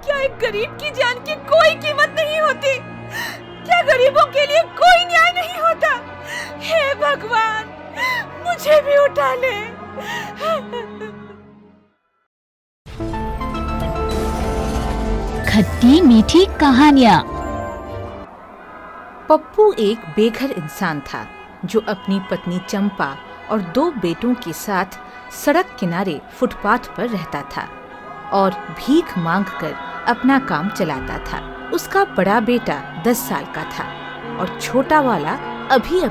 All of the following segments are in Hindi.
क्या एक गरीब की जान की कोई कीमत नहीं होती? क्या गरीबों के लिए कोई न्याय नहीं होता? हे भगवान, मुझे भी उठा ले। खट्टी मीठी कहानियाँ। पप्पू एक बेघर इंसान था जो अपनी पत्नी चंपा और 2 बेटों के साथ सड़क किनारे फुटपाथ पर रहता था और भीख मांगकर अपना काम चलाता था। उसका बड़ा बेटा 10 साल का था और छोटा वाला अभी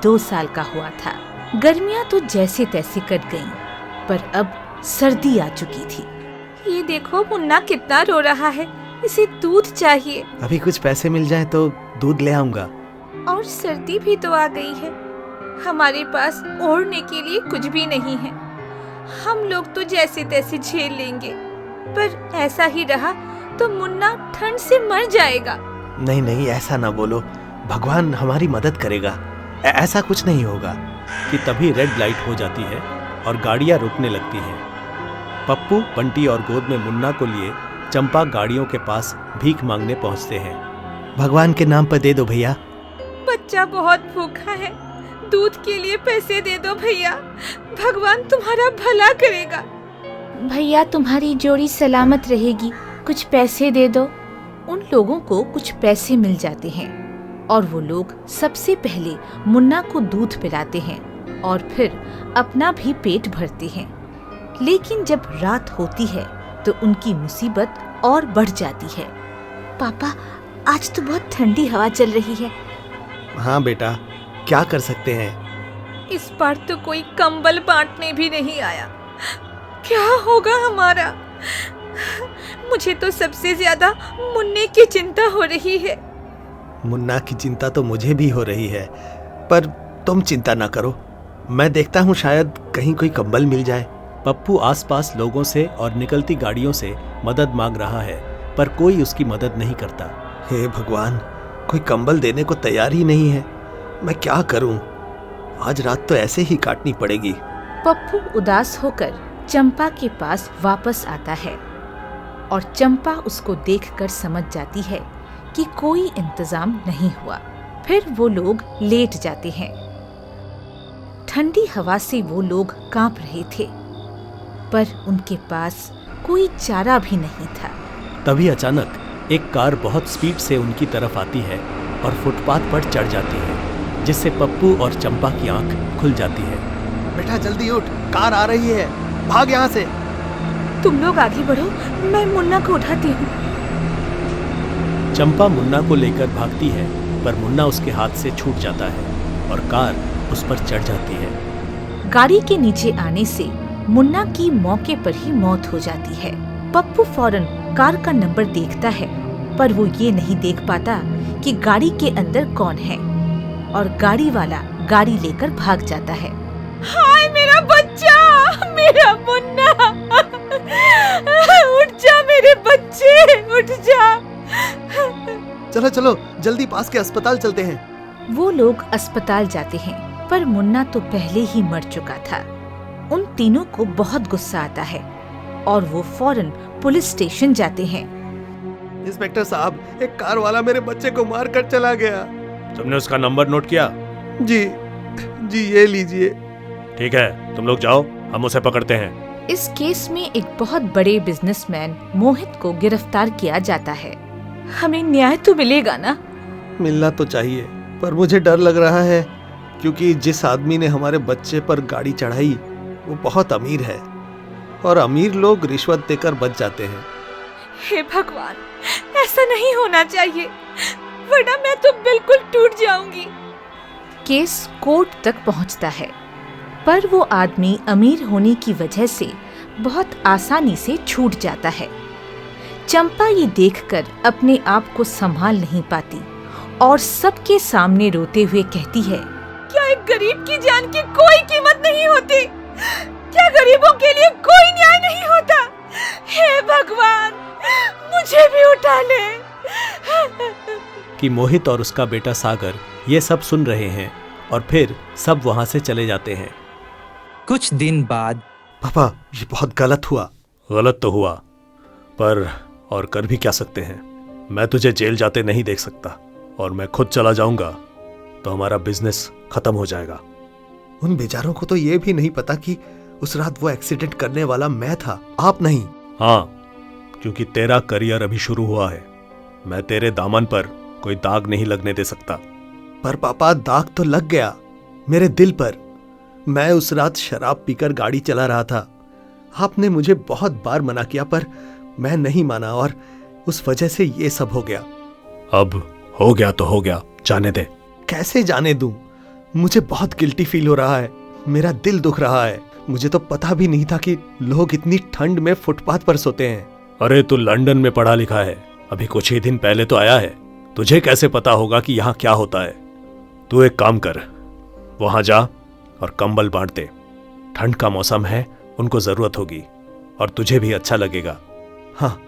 2 साल का हुआ था। गर्मियाँ तो जैसे तैसे कट गईं, पर अब सर्दी आ चुकी थी। ये देखो, मुन्ना कितना रो रहा है, इसे दूध चाहिए। अभी कुछ पैसे मिल जाए तो दूध ले आऊंगा। और सर्दी भी तो आ गई है, हमारे पास ओढ़ने के लिए कुछ भी नहीं है। हम लोग तो जैसे तैसे झेल लेंगे, पर ऐसा ही रहा तो मुन्ना ठंड से मर जाएगा। नहीं नहीं, ऐसा ना बोलो, भगवान हमारी मदद करेगा। ऐसा कुछ नहीं होगा। कि तभी रेड लाइट हो जाती है और गाड़ियां रुकने लगती हैं। पप्पू, बंटी और गोद में मुन्ना को लिए चंपा गाड़ियों के पास भीख मांगने पहुंचते हैं। भगवान के नाम पर दे दो भैया। बच्चा बहुत भूखा है, दूध के लिए पैसे दे दो भैया, भगवान तुम्हारा भला करेगा। भैया, तुम्हारी जोड़ी सलामत रहेगी, कुछ पैसे दे दो। उन लोगों को कुछ पैसे मिल जाते हैं और वो लोग सबसे पहले मुन्ना को दूध पिलाते हैं और फिर अपना भी पेट भरते हैं। लेकिन जब रात होती है तो उनकी मुसीबत और बढ़ जाती है। पापा, आज तो बहुत ठंडी हवा चल रही है। हाँ बेटा, क्या कर सकते हैं? इस बार तो कोई कंबल बांटने भी नहीं आया। क्या होगा हमारा? मुझे तो सबसे ज्यादा मुन्ने की चिंता हो रही है। मुन्ना की चिंता तो मुझे भी हो रही है, पर तुम चिंता ना करो, मैं देखता हूँ शायद कहीं कोई कंबल मिल जाए। पप्पू आसपास लोगों से और निकलती गाड़ियों से मदद मांग रहा है, पर कोई उसकी मदद नहीं करता। हे भगवान, कोई कंबल देने को तैयार ही नहीं है। मैं क्या करूं? आज रात तो ऐसे ही काटनी पड़ेगी। पप्पू उदास होकर चंपा के पास वापस आता है और चंपा उसको देखकर समझ जाती है कि कोई इंतजाम नहीं हुआ। फिर वो लोग लेट जाते हैं। ठंडी हवा से वो लोग कांप रहे थे, पर उनके पास कोई चारा भी नहीं था। तभी अचानक एक कार बहुत स्पीड से उनकी तरफ आती है और फुटपाथ पर चढ़ जाती है, जिससे पप्पू और चंपा की आंख खुल जाती है। बेटा जल्दी उठ, कार आ रही है, भाग यहाँ से। तुम लोग आगे बढ़ो, मैं मुन्ना को उठाती हूँ। चंपा मुन्ना को लेकर भागती है, पर मुन्ना उसके हाथ से छूट जाता है और कार उस पर चढ़ जाती है। गाड़ी के नीचे आने से मुन्ना की मौके पर ही मौत हो जाती है। पप्पू फौरन कार का नंबर देखता है, पर वो ये नहीं देख पाता कि गाड़ी के अंदर कौन है और गाड़ी वाला गाड़ी लेकर भाग जाता है। हाय मेरा बच्चा, मेरा मुन्ना, उठ जा मेरे बच्चे, उठ जा। चलो चलो, जल्दी पास के अस्पताल चलते हैं। वो लोग अस्पताल जाते हैं, पर मुन्ना तो पहले ही मर चुका था। उन तीनों को बहुत गुस्सा आता है और वो फौरन पुलिस स्टेशन जाते हैं। इंस्पेक्टर साहब, एक कार वाला मेरे बच्चे को मार कर चला गया। तुमने उसका नंबर नोट किया? जी ये लीजिए। ठीक है, तुम लोग जाओ, हम उसे पकड़ते हैं। इस केस में एक बहुत बड़े बिजनेसमैन मोहित को गिरफ्तार किया जाता है। हमें न्याय तो मिलेगा ना? मिलना तो चाहिए, पर मुझे डर लग रहा है, क्योंकि जिस आदमी ने हमारे बच्चे पर गाड़ी चढ़ाई वो बहुत अमीर है और अमीर लोग रिश्वत देकर बच जाते हैं। हे भगवान, ऐसा नहीं होना चाहिए, वरना मैं तो बिल्कुल टूट जाऊंगी। केस कोर्ट तक पहुंचता है, पर वो आदमी अमीर होने की वजह से बहुत आसानी से छूट जाता है। चंपा ये देखकर अपने आप को संभाल नहीं पाती और सबके सामने रोते हुए कहती है, क्या एक गरीब की जान की कोई कीमत नहीं होती? क्या गरीबों के लिए कोई न्याय नहीं होता? हे भगवान, मुझे भी उठा ले। कि मोहित और उसका बेटा सागर ये सब सुन रहे हैं और फिर सब वहां से चले जाते हैं। कुछ दिन बाद, पापा, ये बहुत गलत हुआ। गलत तो हुआ, पर और कर भी क्या सकते हैं। मैं तुझे जेल जाते नहीं देख सकता, और मैं खुद चला जाऊंगा तो हमारा बिजनेस खत्म हो जाएगा। उन बेचारों को तो ये भी नहीं पता कि उस रात वो एक्सीडेंट करने वाला मैं था, आप नहीं। हाँ, क्योंकि तेरा करियर अभी शुरू हुआ है। मैं तेरे दामन पर कोई दाग नहीं लगने दे सकता। पर पापा, दाग तो लग गया मेरे दिल पर। मैं उस रात शराब पीकर गाड़ी चला रहा था। आपने मुझे बहुत बार मना किया, पर मैं नहीं माना, और उस वजह से ये सब हो गया। अब हो गया तो हो गया, जाने दे। कैसे जाने दूं? मुझे बहुत गिल्टी फील हो रहा है, मेरा दिल दुख रहा है। मुझे तो पता भी नहीं था कि लोग इतनी ठंड में फुटपाथ पर सोते हैं। अरे तू लंदन में पढ़ा लिखा है, अभी कुछ ही दिन पहले तो आया है। तुझे कैसे पता होगा कि यहाँ क्या होता है? तू एक काम कर, वहां जा और कंबल बांट दे। ठंड का मौसम है, उनको जरूरत होगी, और तुझे भी अच्छा लगेगा। हाँ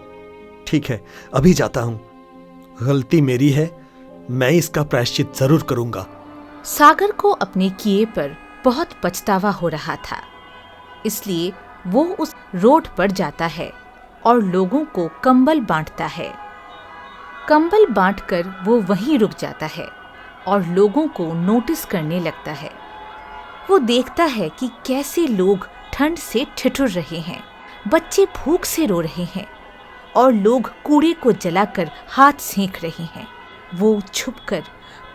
ठीक है, अभी जाता हूं। गलती मेरी है, मैं इसका प्रायश्चित जरूर करूंगा। सागर को अपने किए पर बहुत पछतावा हो रहा था, इसलिए वो उस रोड पर जाता है और लोगों को कंबल बांटता है। कंबल बांटकर वो वहीं रुक जाता है और लोगों को नोटिस करने लगता है। वो देखता है कि कैसे लोग ठंड से ठिठुर रहे हैं, बच्चे भूख से रो रहे हैं और लोग कूड़े को जलाकर हाथ सेंक रहे हैं। वो छुपकर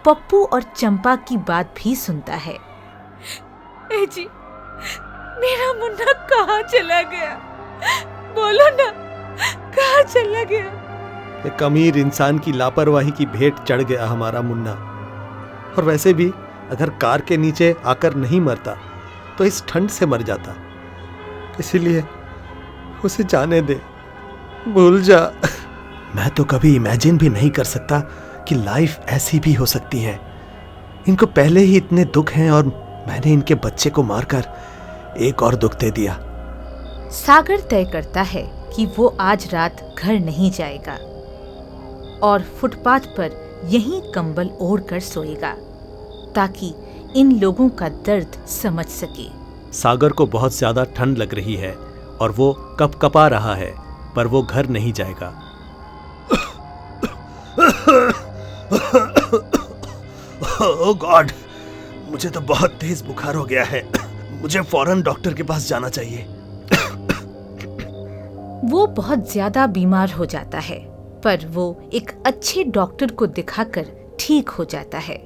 पप्पू और चंपा की बात भी सुनता है। ए जी, मेरा मुन्ना कहाँ चला गया? बोलो ना, कहाँ चला गया? एक अमीर इंसान की लापरवाही की भेंट चढ़ गया हमारा मुन्ना। और वैसे भी अगर कार के नीचे आकर नहीं मरता तो इस ठंड से मर जाता। इसीलिए उसे जाने दे, भूल जा। मैं तो कभी इमेजिन भी नहीं कर सकता कि लाइफ ऐसी भी हो सकती है। इनको पहले ही इतने दुख हैं और मैंने इनके बच्चे को मारकर एक और दुख दे दिया। सागर तय करता है कि वो आज रात घर नहीं जाएगा और फुटपाथ पर यहीं कंबल ओढ़ कर सोएगा, ताकि इन लोगों का दर्द समझ सके। सागर को बहुत ज्यादा ठंड लग रही है और वो कपकपा रहा है, पर वो घर नहीं जाएगा। ओह गॉड, मुझे तो बहुत तेज बुखार हो गया है। मुझे फौरन डॉक्टर के पास जाना चाहिए। वो बहुत ज्यादा बीमार हो जाता है, पर वो एक अच्छे डॉक्टर को दिखाकर ठीक हो जाता है।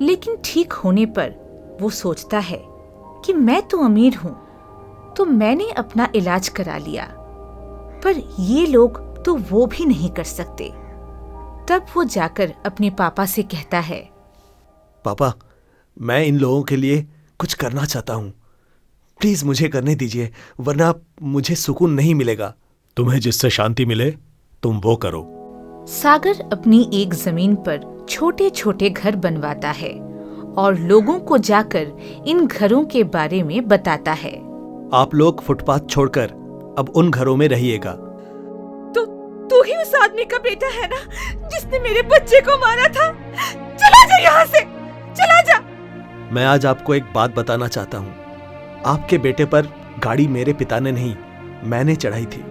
लेकिन ठीक होने पर वो सोचता है कि मैं तो अमीर हूँ, तो मैंने अपना इलाज करा लिया, पर ये लोग तो वो भी नहीं कर सकते। तब वो जाकर अपने पापा से कहता है, पापा, मैं इन लोगों के लिए कुछ करना चाहता हूँ। प्लीज मुझे करने दीजिए, वरना मुझे सुकून नहीं मिलेगा। तुम्हें जिससे शांति मिले तुम वो करो। सागर अपनी एक जमीन पर छोटे छोटे घर बनवाता है और लोगों को जाकर इन घरों के बारे में बताता है। आप लोग फुटपाथ छोड़कर अब उन घरों में रहिएगा। तो तू ही उस आदमी का बेटा है ना, जिसने मेरे बच्चे को मारा था? चला जा यहाँ से, चला जा। मैं आज आपको एक बात बताना चाहता हूँ। आपके बेटे पर गाड़ी मेरे पिता ने नहीं, मैंने चढ़ाई थी,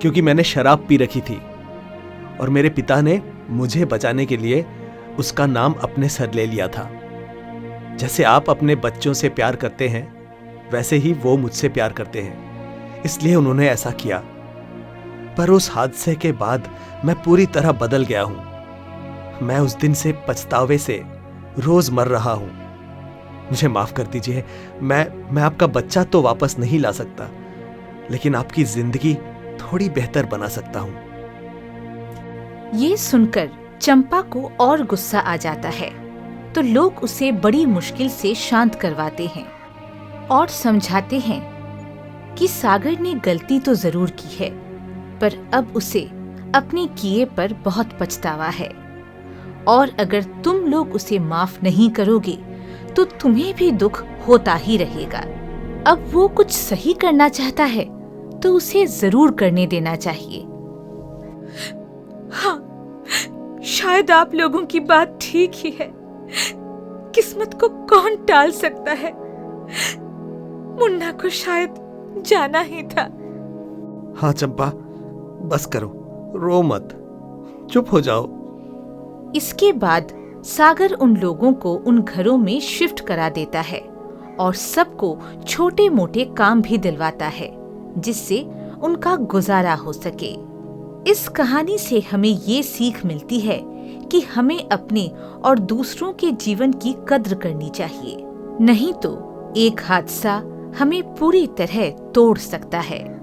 क्योंकि मैंने शराब पी रखी थी और मेरे पिता ने मुझे बचाने के लिए उसका नाम अपने सर ले लिया था। जैसे आप अपने बच्चों से प्यार करते हैं, वैसे ही वो मुझसे प्यार करते हैं, इसलिए उन्होंने ऐसा किया। पर उस हादसे के बाद मैं पूरी तरह बदल गया हूं। मैं उस दिन से पछतावे से रोज मर रहा हूं। मुझे माफ कर दीजिए। मैं आपका बच्चा तो वापस नहीं ला सकता, लेकिन आपकी जिंदगी थोड़ी बेहतर बना सकता हूं। ये सुनकर चंपा को और गुस्सा आ जाता है, तो लोग उसे बड़ी मुश्किल से शांत करवाते हैं और समझाते हैं कि सागर ने गलती तो जरूर की है, पर अब उसे अपने किए पर बहुत पछतावा है, और अगर तुम लोग उसे माफ नहीं करोगे तो तुम्हें भी दुख होता ही रहेगा। अब वो कुछ सही करना चाहता है तो उसे जरूर करने देना चाहिए। हाँ, शायद आप लोगों की बात ठीक ही है। किस्मत को कौन टाल सकता है? मुन्ना को शायद जाना ही था। हाँ चंपा, बस करो। रो मत, चुप हो जाओ। इसके बाद सागर उन लोगों को उन घरों में शिफ्ट करा देता है और सबको छोटे मोटे काम भी दिलवाता है जिससे उनका गुजारा हो सके। इस कहानी से हमें ये सीख मिलती है कि हमें अपने और दूसरों के जीवन की कद्र करनी चाहिए, नहीं तो एक हादसा हमें पूरी तरह तोड़ सकता है।